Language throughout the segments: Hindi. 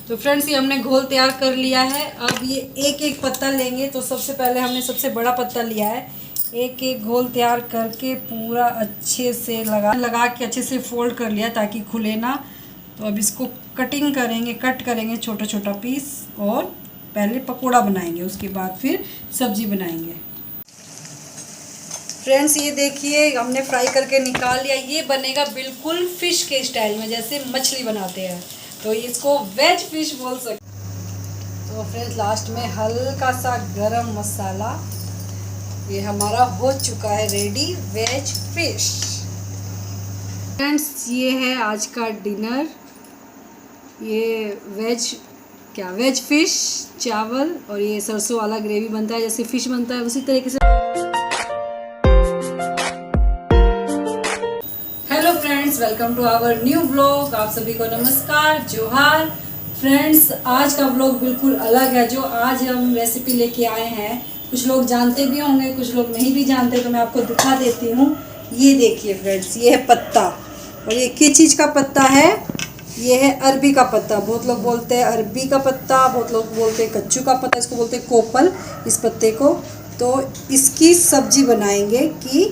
तो फ्रेंड्स ये हमने घोल तैयार कर लिया है। अब ये एक एक पत्ता लेंगे। तो सबसे पहले हमने सबसे बड़ा पत्ता लिया है। एक एक घोल तैयार करके पूरा अच्छे से लगा के अच्छे से फोल्ड कर लिया ताकि खुले ना। तो अब इसको कटिंग करेंगे, कट करेंगे छोटा छोटा पीस, और पहले पकोड़ा बनाएंगे, उसके बाद फिर सब्जी बनाएंगे। फ्रेंड्स ये देखिए हमने फ्राई करके निकाल लिया। ये बनेगा बिल्कुल फिश के स्टाइल में, जैसे मछली बनाते हैं, तो इसको वेज फिश बोल सकते। तो फ्रेंड्स लास्ट में हल्का सा गरम मसाला। ये हमारा हो चुका है रेडी वेज फिश। फ्रेंड्स ये है आज का डिनर। ये वेज फिश चावल, और ये सरसों वाला ग्रेवी बनता है, जैसे फिश बनता है उसी तरीके से। Hello friends, welcome to our new vlog. आप सभी को नमस्कार, जोहार। फ्रेंड्स आज का व्लॉग बिल्कुल अलग है। जो आज हम रेसिपी लेके आए हैं, कुछ लोग जानते भी होंगे, कुछ लोग नहीं भी जानते, तो मैं आपको दिखा देती हूँ। ये देखिए फ्रेंड्स, ये है पत्ता, और ये किस चीज़ का पत्ता है? ये है अरबी का पत्ता। बहुत लोग बोलते हैं अरबी का पत्ता, बहुत लोग बोलते हैं कच्चू का पत्ता, इसको बोलते हैं कोपल, इस पत्ते को। तो इसकी सब्जी बनाएंगे, कि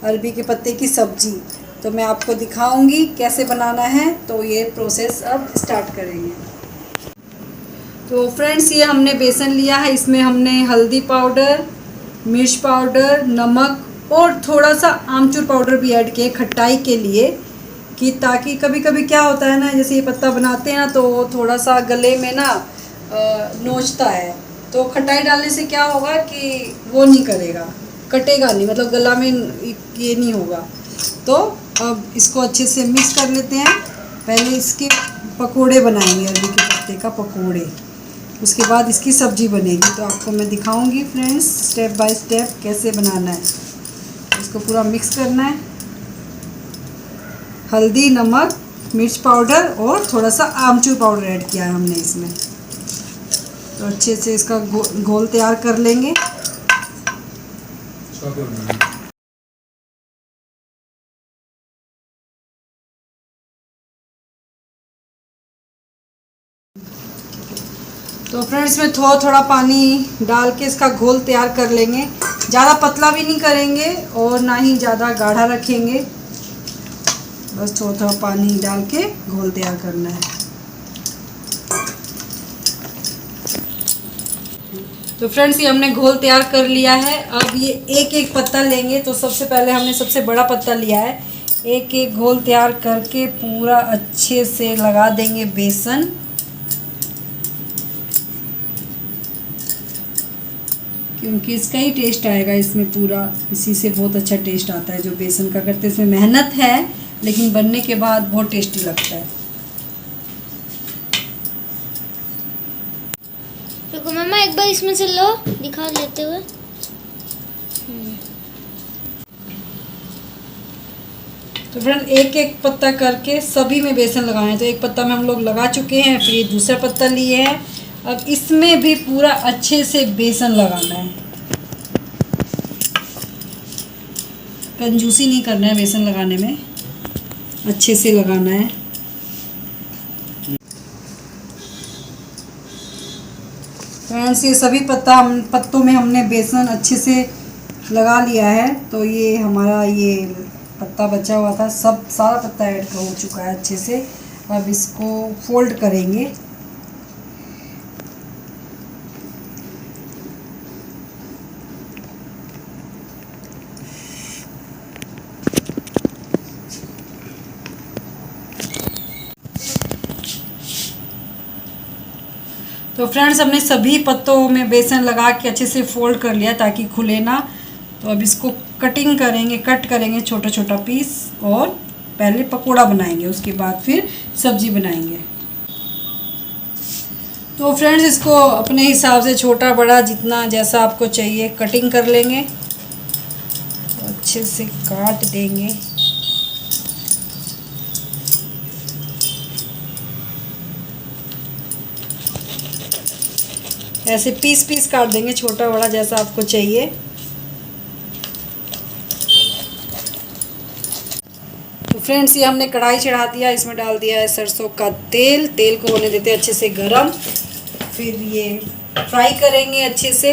अरबी के पत्ते की सब्जी। तो मैं आपको दिखाऊंगी कैसे बनाना है। तो ये प्रोसेस अब स्टार्ट करेंगे। तो फ्रेंड्स ये हमने बेसन लिया है। इसमें हमने हल्दी पाउडर, मिर्च पाउडर, नमक और थोड़ा सा आमचूर पाउडर भी ऐड किए खटाई के लिए, कि ताकि कभी कभी क्या होता है ना, जैसे ये पत्ता बनाते हैं ना, तो थोड़ा सा गले में ना नोचता है। तो खटाई डालने से क्या होगा कि वो नहीं करेगा, कटेगा नहीं, मतलब गला में ये नहीं होगा। तो अब इसको अच्छे से मिक्स कर लेते हैं। पहले इसके पकोड़े बनाएंगे, अरबी के पत्ते का पकोड़े, उसके बाद इसकी सब्जी बनेगी। तो आपको मैं दिखाऊंगी फ्रेंड्स स्टेप बाय स्टेप कैसे बनाना है। इसको पूरा मिक्स करना है। हल्दी, नमक, मिर्च पाउडर और थोड़ा सा आमचूर पाउडर ऐड किया है हमने इसमें। तो अच्छे से इसका घोल तैयार कर लेंगे। तो फ्रेंड्स में थोड़ा थोड़ा पानी डाल के इसका घोल तैयार कर लेंगे। ज़्यादा पतला भी नहीं करेंगे और ना ही ज़्यादा गाढ़ा रखेंगे, बस थोड़ा थोड़ा पानी डाल के घोल तैयार करना है। तो फ्रेंड्स ये हमने घोल तैयार कर लिया है। अब ये एक एक पत्ता लेंगे। तो सबसे पहले हमने सबसे बड़ा पत्ता लिया है। एक एक घोल तैयार करके पूरा अच्छे से लगा देंगे बेसन। क्योंकि इसका ही टेस्ट आएगा इसमें, पूरा इसी से बहुत अच्छा टेस्ट आता है जो बेसन का करते हैं। इसमें मेहनत है लेकिन बनने के बाद बहुत टेस्टी लगता है। रुको मम्मा, एक बार इसमें से लो, दिखा लेते हुए। तो फ्रेंड एक एक पत्ता करके सभी में बेसन लगाना है। तो एक पत्ता में हम लोग लगा चुके हैं, फिर ये दूसरा पत्ता लिए हैं। अब इसमें भी पूरा अच्छे से बेसन लगाना है। कंजूसी नहीं करना है बेसन लगाने में, अच्छे से लगाना है। फ्रेंड्स ये सभी पत्तों में हमने बेसन अच्छे से लगा लिया है। तो ये हमारा ये पत्ता बचा हुआ था, सब सारा पत्ता ऐड हो चुका है अच्छे से। अब इसको फोल्ड करेंगे। तो फ्रेंड्स हमने सभी पत्तों में बेसन लगा के अच्छे से फोल्ड कर लिया ताकि खुले ना। तो अब इसको कटिंग करेंगे, कट करेंगे छोटा छोटा पीस, और पहले पकोड़ा बनाएंगे, उसके बाद फिर सब्जी बनाएंगे। तो फ्रेंड्स इसको अपने हिसाब से छोटा बड़ा जितना जैसा आपको चाहिए कटिंग कर लेंगे, अच्छे से काट देंगे। ऐसे पीस पीस काट देंगे, छोटा बड़ा जैसा आपको चाहिए। तो फ्रेंड्स ये हमने कढ़ाई चढ़ा दिया, इसमें डाल दिया है सरसों का तेल। तेल को होने देते हैं अच्छे से गरम, फिर ये फ्राई करेंगे अच्छे से।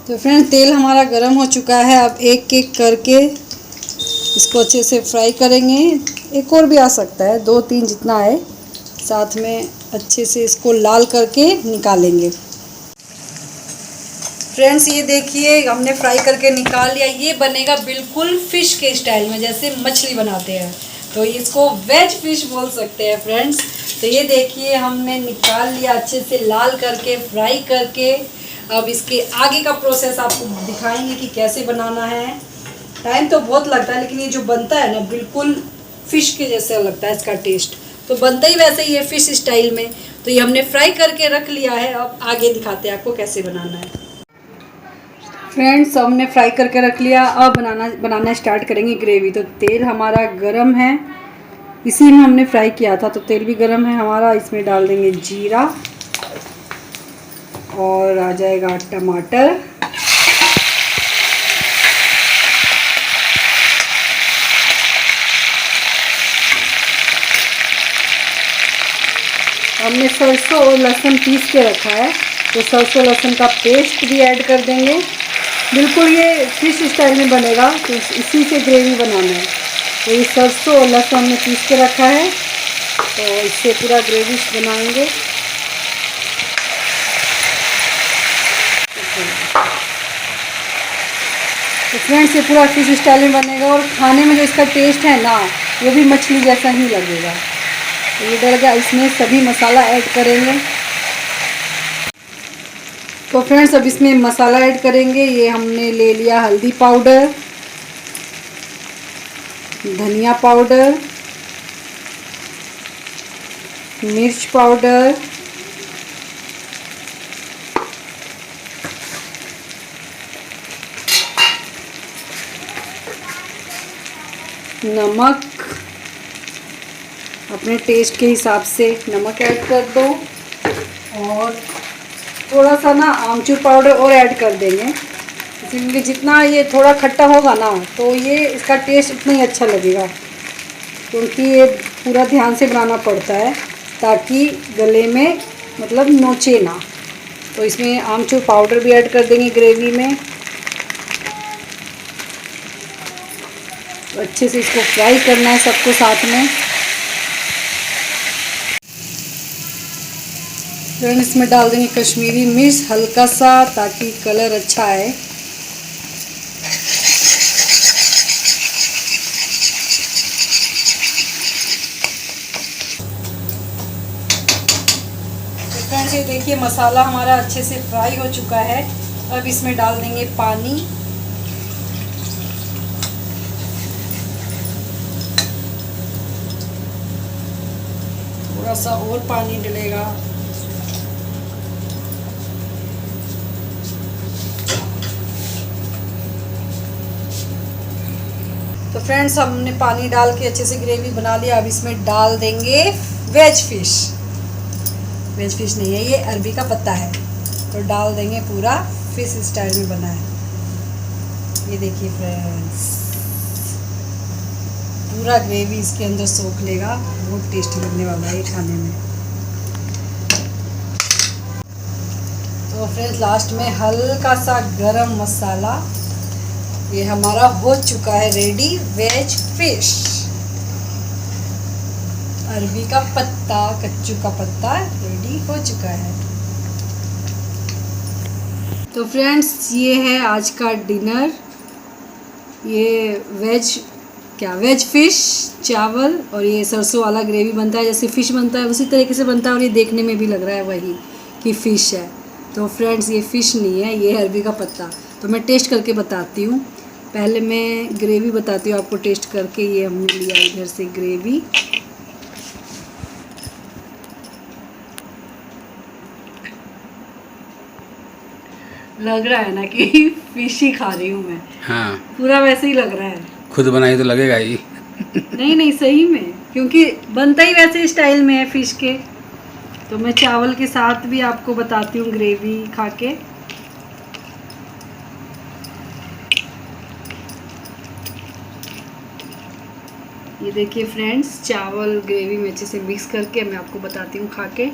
तो फ्रेंड्स तेल हमारा गरम हो चुका है, अब एक एक करके इसको अच्छे से फ्राई करेंगे। एक और भी आ सकता है, 2-3 जितना है, साथ में अच्छे से इसको लाल करके निकालेंगे। फ्रेंड्स ये देखिए हमने फ्राई करके निकाल लिया। ये बनेगा बिल्कुल फ़िश के स्टाइल में, जैसे मछली बनाते हैं, तो इसको वेज फिश बोल सकते हैं फ्रेंड्स। तो ये देखिए हमने निकाल लिया अच्छे से लाल करके, फ्राई करके। अब इसके आगे का प्रोसेस आपको दिखाएंगे कि कैसे बनाना है। टाइम तो बहुत लगता है, लेकिन ये जो बनता है ना बिल्कुल फ़िश के जैसा लगता है इसका टेस्ट। तो बनता ही वैसे ही है फ़िश स्टाइल में। तो ये हमने फ्राई करके रख लिया है, अब आगे दिखाते हैं आपको कैसे बनाना है। फ्रेंड्स हमने फ्राई करके रख लिया, अब बनाना स्टार्ट करेंगे ग्रेवी। तो तेल हमारा गरम है, इसी में हमने फ्राई किया था, तो तेल भी गरम है हमारा। इसमें डाल देंगे जीरा और आ जाएगा टमाटर। हमने सरसों और लहसुन पीस के रखा है, तो सरसों लहसुन का पेस्ट भी ऐड कर देंगे। बिल्कुल ये फिश स्टाइल में बनेगा, तो इसी से ग्रेवी बनाना है। तो ये सरसों और लहसुन हमने पीस के रखा है, तो इससे पूरा ग्रेवी बनाएंगे। तो फ्रेंड्स ये पूरा फिश स्टाइल में बनेगा, और खाने में जो इसका टेस्ट है ना, वो भी मछली जैसा ही लगेगा। तो ये डल गया, इसमें सभी मसाला ऐड करेंगे। तो फ्रेंड्स अब इसमें मसाला ऐड करेंगे। ये हमने ले लिया हल्दी पाउडर, धनिया पाउडर, मिर्च पाउडर, नमक, अपने टेस्ट के हिसाब से नमक ऐड कर दो, और थोड़ा सा ना आमचूर पाउडर और ऐड कर देंगे, क्योंकि जितना ये थोड़ा खट्टा होगा ना, तो ये इसका टेस्ट उतना ही अच्छा लगेगा। क्योंकि ये पूरा ध्यान से बनाना पड़ता है ताकि गले में मतलब नोचे ना। तो इसमें आमचूर पाउडर भी ऐड कर देंगे ग्रेवी में। अच्छे से इसको फ्राई करना है सबको साथ में। फ्रेंड्स इसमें डाल देंगे कश्मीरी मिर्च हल्का सा, ताकि कलर अच्छा आए। तो फ्रेंड्स ये देखिए मसाला हमारा अच्छे से फ्राई हो चुका है। अब इसमें डाल देंगे पानी। थोड़ा सा और पानी डलेगा। तो फ्रेंड्स हमने पानी डाल के अच्छे से ग्रेवी बना लिया। अब इसमें डाल देंगे वेज फिश। वेज फिश नहीं है, ये अरबी का पत्ता है, तो डाल देंगे। पूरा फिश स्टाइल में बना है। ये देखिए फ्रेंड्स पूरा ग्रेवी इसके अंदर सोख लेगा, बहुत टेस्टी लगने वाला है खाने में। तो फ्रेंड्स लास्ट में हल्का सा गरम मसाला। ये हमारा हो चुका है रेडी वेज फिश। अरबी का पत्ता, कच्चू का पत्ता रेडी हो चुका है। तो फ्रेंड्स ये है आज का डिनर। ये वेज फिश चावल, और ये सरसों वाला ग्रेवी बनता है, जैसे फ़िश बनता है उसी तरीके से बनता है, और ये देखने में भी लग रहा है वही कि फ़िश है। तो फ्रेंड्स ये फ़िश नहीं है, ये अरबी का पत्ता। तो मैं टेस्ट करके बताती हूँ। पहले मैं ग्रेवी बताती हूँ आपको टेस्ट करके। ये हमने लिया इधर से ग्रेवी, लग रहा है ना कि फिश ही खा रही हूँ मैं। हाँ पूरा वैसे ही लग रहा है। खुद बनाई तो लगेगा ही। नहीं नहीं सही में, क्योंकि बनता ही वैसे स्टाइल में है फिश के। तो मैं चावल के साथ भी आपको बताती हूँ ग्रेवी खा के। ये देखिए फ्रेंड्स, चावल ग्रेवी में अच्छे से मिक्स करके मैं आपको बताती हूँ खा के।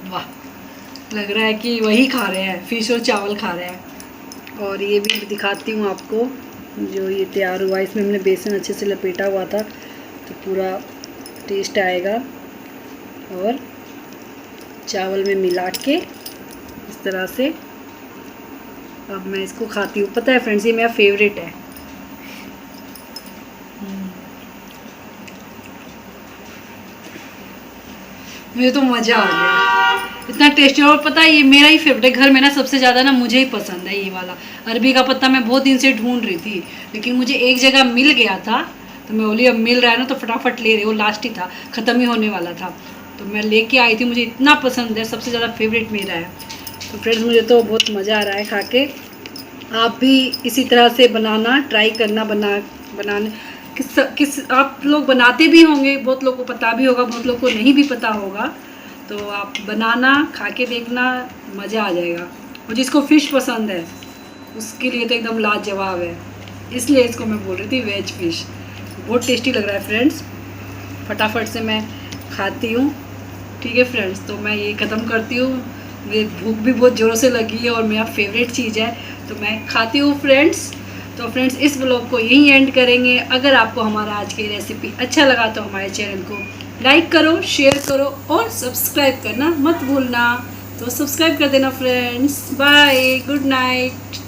वाह, लग रहा है कि वही खा रहे हैं, फिश और चावल खा रहे हैं। और ये भी दिखाती हूँ आपको, जो ये तैयार हुआ, इसमें हमने बेसन अच्छे से लपेटा हुआ था तो पूरा टेस्ट आएगा। और चावल में मिला के इस तरह से अब मैं इसको खाती हूँ। पता है फ्रेंड्स, ये मेरा फेवरेट है। मुझे तो मज़ा आ गया, इतना टेस्टी। और पता है ये मेरा ही फेवरेट है, घर में ना सबसे ज़्यादा ना मुझे ही पसंद है ये वाला अरबी का पत्ता। मैं बहुत दिन से ढूंढ रही थी, लेकिन मुझे एक जगह मिल गया था तो मैं बोली अब मिल रहा है ना तो फटाफट ले रही। वो लास्ट ही था, ख़त्म ही होने वाला था तो मैं लेके आई थी। मुझे इतना पसंद है, सबसे ज़्यादा फेवरेट मेरा है। तो फ्रेंड्स मुझे तो बहुत मज़ा आ रहा है खा के। आप भी इसी तरह से बनाना, ट्राई करना, बनाने किस आप लोग बनाते भी होंगे, बहुत लोग को पता भी होगा, बहुत लोग को नहीं भी पता होगा। तो आप बनाना, खा के देखना, मज़ा आ जाएगा। और जिसको फ़िश पसंद है उसके लिए तो एकदम लाजवाब है, इसलिए इसको मैं बोल रही थी वेज फ़िश। बहुत टेस्टी लग रहा है फ्रेंड्स, फटाफट से मैं खाती हूँ। ठीक है फ्रेंड्स, तो मैं ये ख़त्म करती हूँ, मुझे भूख भी बहुत ज़ोरों से लगी है और मेरा फेवरेट चीज़ है तो मैं खाती हूँ फ्रेंड्स। तो फ्रेंड्स इस व्लॉग को यहीं एंड करेंगे। अगर आपको हमारा आज की रेसिपी अच्छा लगा तो हमारे चैनल को लाइक करो, शेयर करो और सब्सक्राइब करना मत भूलना। तो सब्सक्राइब कर देना फ्रेंड्स। Bye, good night.